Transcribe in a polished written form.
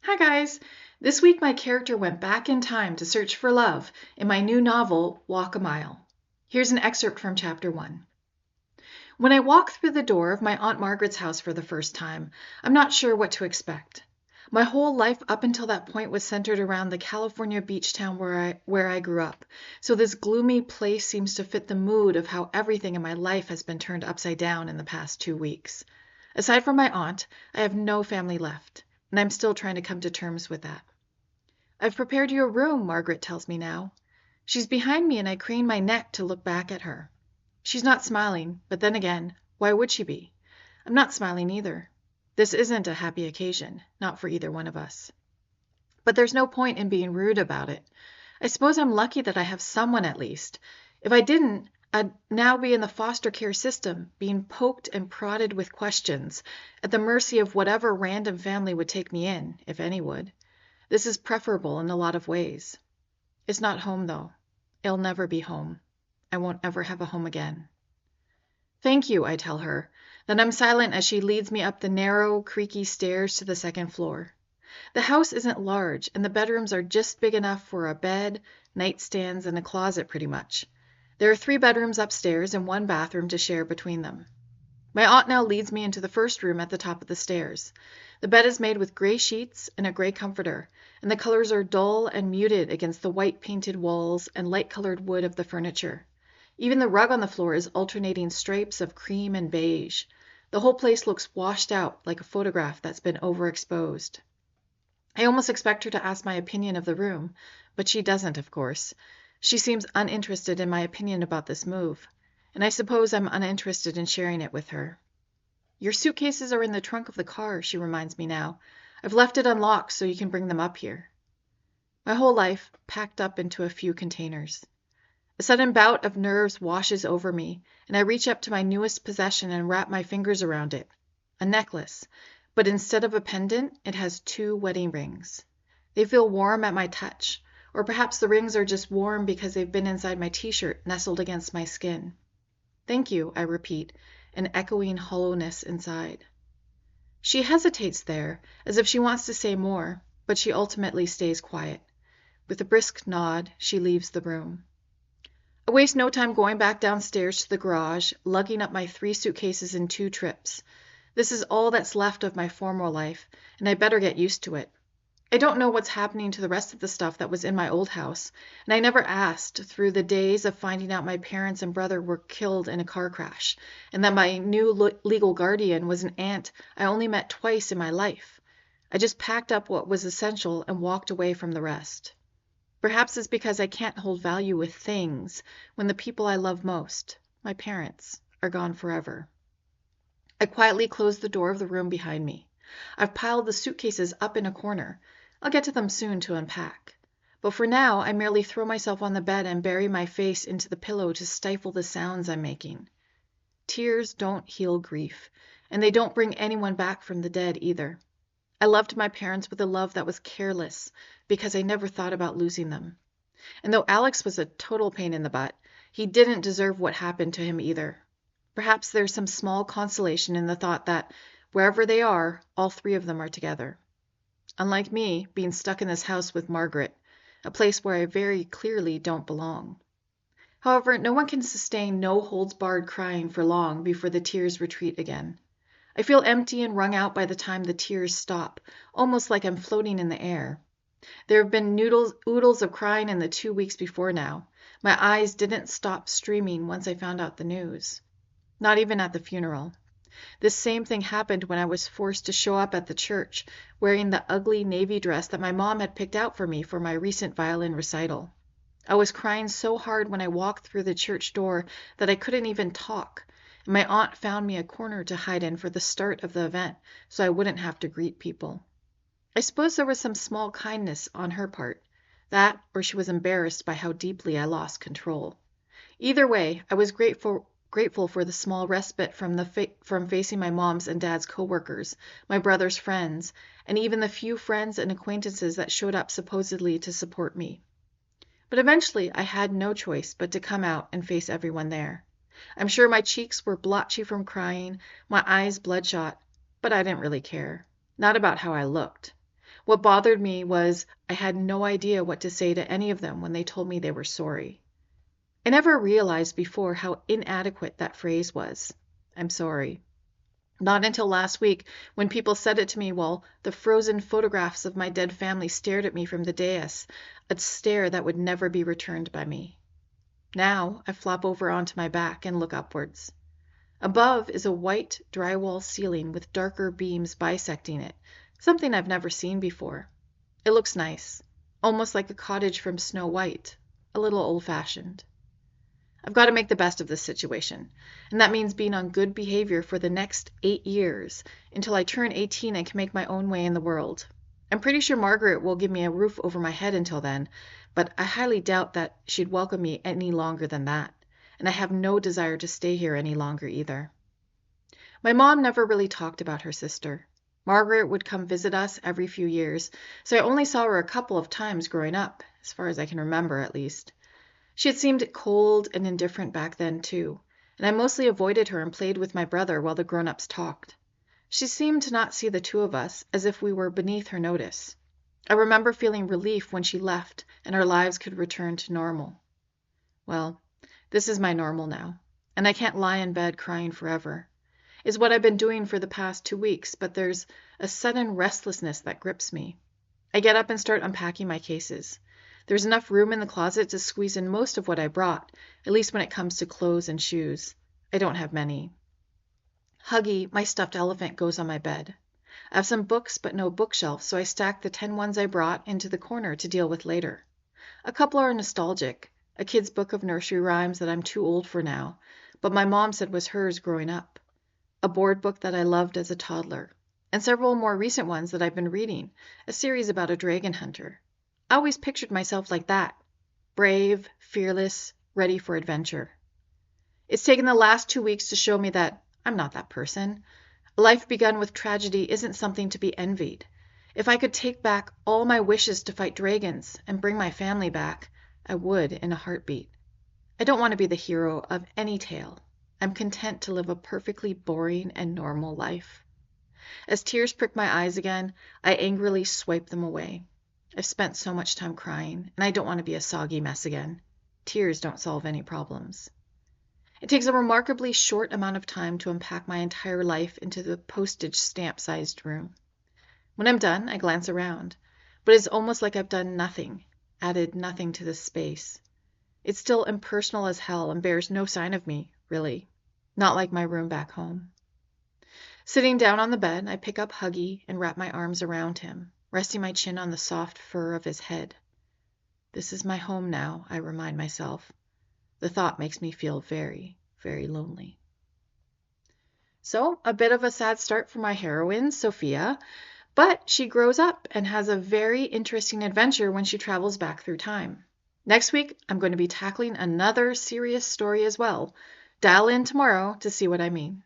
Hi guys! This week my character went back in time to search for love in my new novel, Walk a Mile. Here's an excerpt from chapter 1. When I walk through the door of my Aunt Margaret's house for the first time, I'm not sure what to expect. My whole life up until that point was centered around the California beach town where I grew up, so this gloomy place seems to fit the mood of how everything in my life has been turned upside down in the past 2 weeks. Aside from my aunt, I have no family left, and I'm still trying to come to terms with that. "I've prepared you a room," Margaret tells me now. She's behind me and I crane my neck to look back at her. She's not smiling, but then again, why would she be? I'm not smiling either. This isn't a happy occasion, not for either one of us. But there's no point in being rude about it. I suppose I'm lucky that I have someone at least. If I didn't, I'd now be in the foster care system, being poked and prodded with questions, at the mercy of whatever random family would take me in, if any would. This is preferable in a lot of ways. It's not home, though. It'll never be home. I won't ever have a home again. "Thank you," I tell her. Then I'm silent as she leads me up the narrow, creaky stairs to the second floor. The house isn't large, and the bedrooms are just big enough for a bed, nightstands, and a closet pretty much. There are 3 bedrooms upstairs and 1 bathroom to share between them. My aunt now leads me into the first room at the top of the stairs. The bed is made with gray sheets and a gray comforter, and the colors are dull and muted against the white painted walls and light-colored wood of the furniture. Even the rug on the floor is alternating stripes of cream and beige. The whole place looks washed out like a photograph that's been overexposed. I almost expect her to ask my opinion of the room, but she doesn't, of course. She seems uninterested in my opinion about this move, and I suppose I'm uninterested in sharing it with her. "Your suitcases are in the trunk of the car," she reminds me now. "I've left it unlocked so you can bring them up here." My whole life packed up into a few containers. A sudden bout of nerves washes over me, and I reach up to my newest possession and wrap my fingers around it. A necklace, but instead of a pendant, it has 2 wedding rings. They feel warm at my touch, or perhaps the rings are just warm because they've been inside my t-shirt, nestled against my skin. "Thank you," I repeat, an echoing hollowness inside. She hesitates there, as if she wants to say more, but she ultimately stays quiet. With a brisk nod, she leaves the room. I waste no time going back downstairs to the garage, lugging up my 3 suitcases in 2 trips. This is all that's left of my former life, and I better get used to it. I don't know what's happening to the rest of the stuff that was in my old house, and I never asked through the days of finding out my parents and brother were killed in a car crash, and that my new legal guardian was an aunt I only met twice in my life. I just packed up what was essential and walked away from the rest. Perhaps it's because I can't hold value with things when the people I love most, my parents, are gone forever. I quietly close the door of the room behind me. I've piled the suitcases up in a corner. I'll get to them soon to unpack. But for now, I merely throw myself on the bed and bury my face into the pillow to stifle the sounds I'm making. Tears don't heal grief, and they don't bring anyone back from the dead either. I loved my parents with a love that was careless because I never thought about losing them. And though Alex was a total pain in the butt, he didn't deserve what happened to him either. Perhaps there's some small consolation in the thought that, wherever they are, all 3 of them are together. Unlike me, being stuck in this house with Margaret, a place where I very clearly don't belong. However, no one can sustain no-holds-barred crying for long before the tears retreat again. I feel empty and wrung out by the time the tears stop, almost like I'm floating in the air. There have been oodles of crying in the 2 weeks before now. My eyes didn't stop streaming once I found out the news. Not even at the funeral. This same thing happened when I was forced to show up at the church, wearing the ugly navy dress that my mom had picked out for me for my recent violin recital. I was crying so hard when I walked through the church door that I couldn't even talk, and my aunt found me a corner to hide in for the start of the event so I wouldn't have to greet people. I suppose there was some small kindness on her part. That, or she was embarrassed by how deeply I lost control. Either way, I was grateful for the small respite from facing my mom's and dad's coworkers, my brother's friends, and even the few friends and acquaintances that showed up supposedly to support me. But eventually I had no choice but to come out and face everyone there. I'm sure my cheeks were blotchy from crying, my eyes bloodshot, but I didn't really care. Not about how I looked. What bothered me was I had no idea what to say to any of them when they told me they were sorry. I never realized before how inadequate that phrase was. I'm sorry. Not until last week, when people said it to me while the frozen photographs of my dead family stared at me from the dais, a stare that would never be returned by me. Now I flop over onto my back and look upwards. Above is a white drywall ceiling with darker beams bisecting it, something I've never seen before. It looks nice, almost like a cottage from Snow White, a little old-fashioned. I've got to make the best of this situation, and that means being on good behavior for the next 8 years, until I turn 18 and can make my own way in the world. I'm pretty sure Margaret will give me a roof over my head until then, but I highly doubt that she'd welcome me any longer than that, and I have no desire to stay here any longer either. My mom never really talked about her sister. Margaret would come visit us every few years, so I only saw her a couple of times growing up, as far as I can remember at least. She had seemed cold and indifferent back then, too, and I mostly avoided her and played with my brother while the grown-ups talked. She seemed to not see the two of us, as if we were beneath her notice. I remember feeling relief when she left and our lives could return to normal. Well, this is my normal now, and I can't lie in bed crying forever. It's what I've been doing for the past 2 weeks, but there's a sudden restlessness that grips me. I get up and start unpacking my cases. There's enough room in the closet to squeeze in most of what I brought, at least when it comes to clothes and shoes. I don't have many. Huggy, my stuffed elephant, goes on my bed. I have some books but no bookshelf, so I stack the 10 ones I brought into the corner to deal with later. A couple are nostalgic, a kid's book of nursery rhymes that I'm too old for now, but my mom said was hers growing up. A board book that I loved as a toddler, and several more recent ones that I've been reading, a series about a dragon hunter. I always pictured myself like that, brave, fearless, ready for adventure. It's taken the last 2 weeks to show me that I'm not that person. A life begun with tragedy isn't something to be envied. If I could take back all my wishes to fight dragons and bring my family back, I would in a heartbeat. I don't want to be the hero of any tale. I'm content to live a perfectly boring and normal life. As tears prick my eyes again, I angrily swipe them away. I've spent so much time crying, and I don't want to be a soggy mess again. Tears don't solve any problems. It takes a remarkably short amount of time to unpack my entire life into the postage stamp-sized room. When I'm done, I glance around, but it's almost like I've done nothing, added nothing to this space. It's still impersonal as hell and bears no sign of me, really. Not like my room back home. Sitting down on the bed, I pick up Huggy and wrap my arms around him, resting my chin on the soft fur of his head. This is my home now, I remind myself. The thought makes me feel very, very lonely. So, a bit of a sad start for my heroine, Sophia, but she grows up and has a very interesting adventure when she travels back through time. Next week, I'm going to be tackling another serious story as well. Dial in tomorrow to see what I mean.